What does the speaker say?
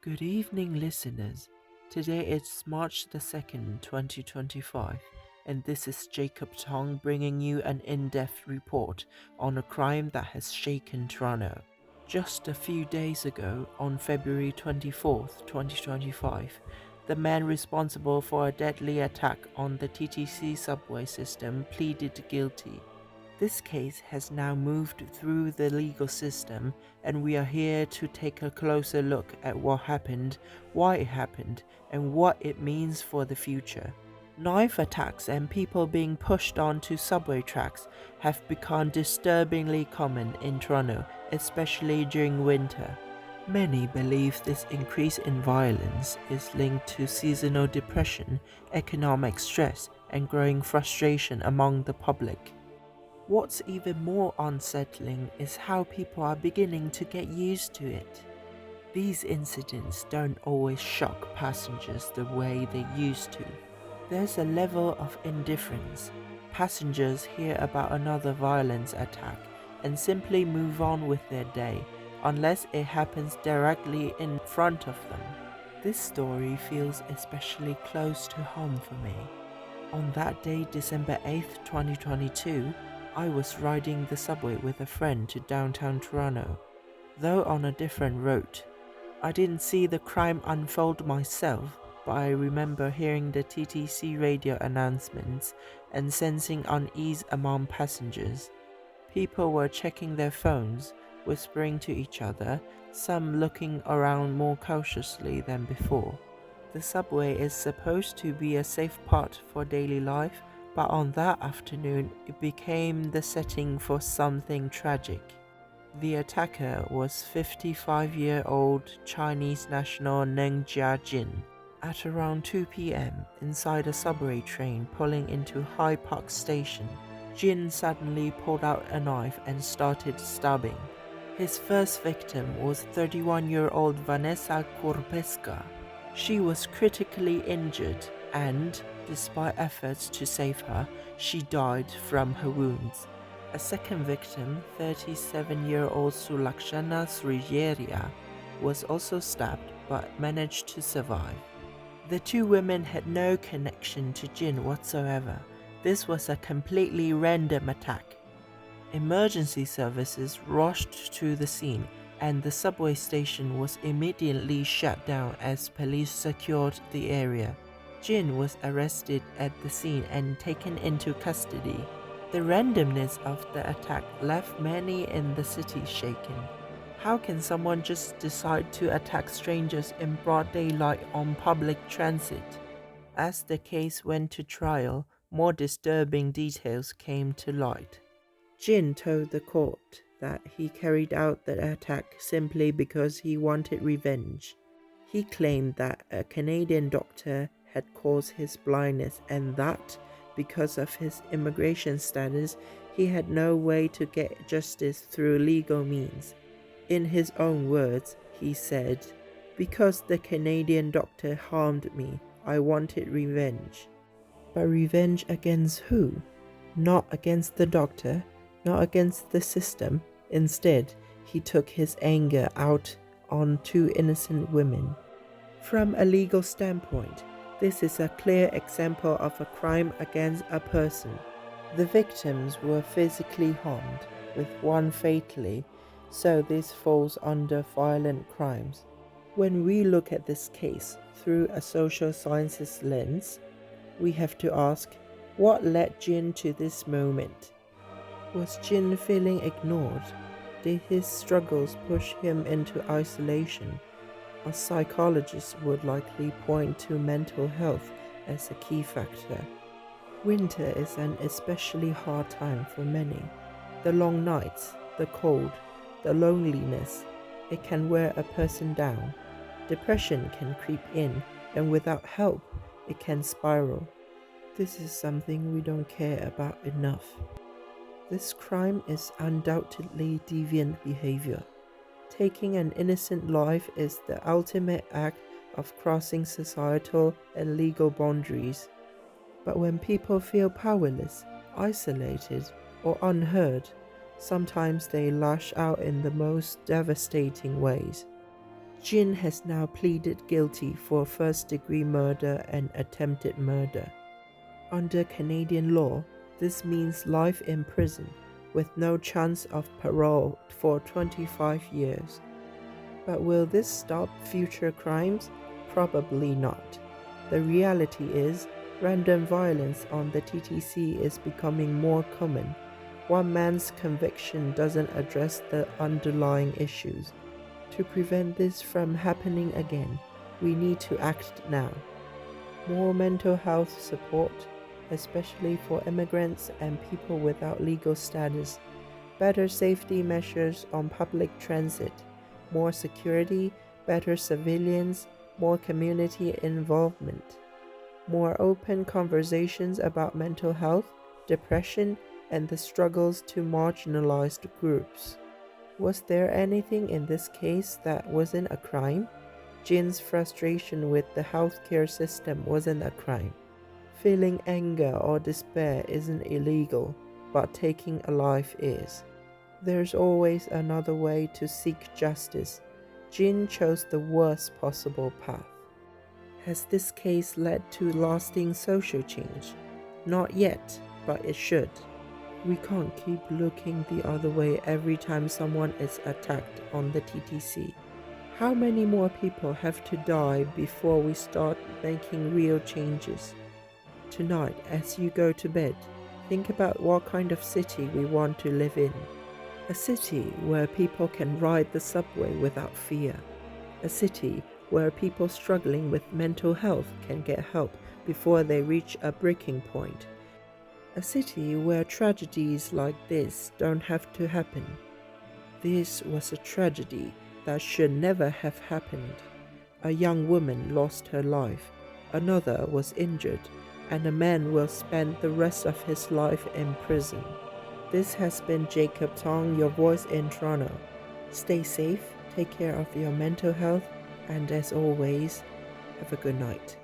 Good evening, listeners. Today is March the 2nd, 2025, and this is Jacob Tong bringing you an in depth report on a crime that has shaken Toronto. Just a few days ago, on February 24th, 2025, the man responsible for a deadly attack on the TTC subway system pleaded guilty. This case has now moved through the legal system, and we are here to take a closer look at what happened, why it happened, and what it means for the future. Knife attacks and people being pushed onto subway tracks have become disturbingly common in Toronto, especially during winter. Many believe this increase in violence is linked to seasonal depression, economic stress, and growing frustration among the public. What's even more unsettling is how people are beginning to get used to it. These incidents don't always shock passengers the way they used to. There's a level of indifference. Passengers hear about another violence attack and simply move on with their day, unless it happens directly in front of them. This story feels especially close to home for me. On that day, December 8th, 2022, I was riding the subway with a friend to downtown Toronto, though on a different route. I didn't see the crime unfold myself, but I remember hearing the TTC radio announcements and sensing unease among passengers. People were checking their phones, whispering to each other, some looking around more cautiously than before. The subway is supposed to be a safe part for daily life, but on that afternoon it became the setting for something tragic. The attacker was 55-year-old Chinese national Neng Jiajin. At around 2 p.m., inside a subway train pulling into Hyde Park Station, Jin suddenly pulled out a knife and started stabbing. His first victim was 31-year-old Vanessa Korpeska. She was critically injured and, despite efforts to save her, she died from her wounds. A second victim, 37-year-old Sulakshana Srijeria, was also stabbed but managed to survive. The two women had no connection to Jin whatsoever. This was a completely random attack. Emergency services rushed to the scene, and the subway station was immediately shut down as police secured the area. Jin was arrested at the scene and taken into custody. The randomness of the attack left many in the city shaken. How can someone just decide to attack strangers in broad daylight on public transit? As the case went to trial, more disturbing details came to light. Jin told the court that he carried out the attack simply because he wanted revenge. He claimed that a Canadian doctor had caused his blindness and that, because of his immigration status, he had no way to get justice through legal means. In his own words, he said, "Because the Canadian doctor harmed me, I wanted revenge." But revenge against who? Not against the doctor, not against the system. Instead, he took his anger out on two innocent women. From a legal standpoint, this is a clear example of a crime against a person. The victims were physically harmed, with one fatally, so this falls under violent crimes. When we look at this case through a social sciences lens, we have to ask, what led Jin to this moment? Was Jin feeling ignored? Did his struggles push him into isolation? A psychologist would likely point to mental health as a key factor. Winter is an especially hard time for many. The long nights, the cold, the loneliness, it can wear a person down. Depression can creep in, and without help, it can spiral. This is something we don't care about enough. This crime is undoubtedly deviant behavior. Taking an innocent life is the ultimate act of crossing societal and legal boundaries. But when people feel powerless, isolated, or unheard, sometimes they lash out in the most devastating ways. Jin has now pleaded guilty for first-degree murder and attempted murder. Under Canadian law, this means life in prison with no chance of parole for 25 years. But will this stop future crimes? Probably not. The reality is, random violence on the TTC is becoming more common. One man's conviction doesn't address the underlying issues. To prevent this from happening again, we need to act now. More mental health support, especially for immigrants and people without legal status. Better safety measures on public transit. More security, better surveillance, more community involvement. More open conversations about mental health, depression, and the struggles to marginalized groups. Was there anything in this case that wasn't a crime? Jin's frustration with the healthcare system wasn't a crime. Feeling anger or despair isn't illegal, but taking a life is. There's always another way to seek justice. Jin chose the worst possible path. Has this case led to lasting social change? Not yet, but it should. We can't keep looking the other way every time someone is attacked on the TTC. How many more people have to die before we start making real changes? Tonight, as you go to bed, think about what kind of city we want to live in. A city where people can ride the subway without fear. A city where people struggling with mental health can get help before they reach a breaking point. A city where tragedies like this don't have to happen. This was a tragedy that should never have happened. A young woman lost her life, another was injured, and a man will spend the rest of his life in prison. This has been Jacob Tong, your voice in Toronto. Stay safe, take care of your mental health, and as always, have a good night.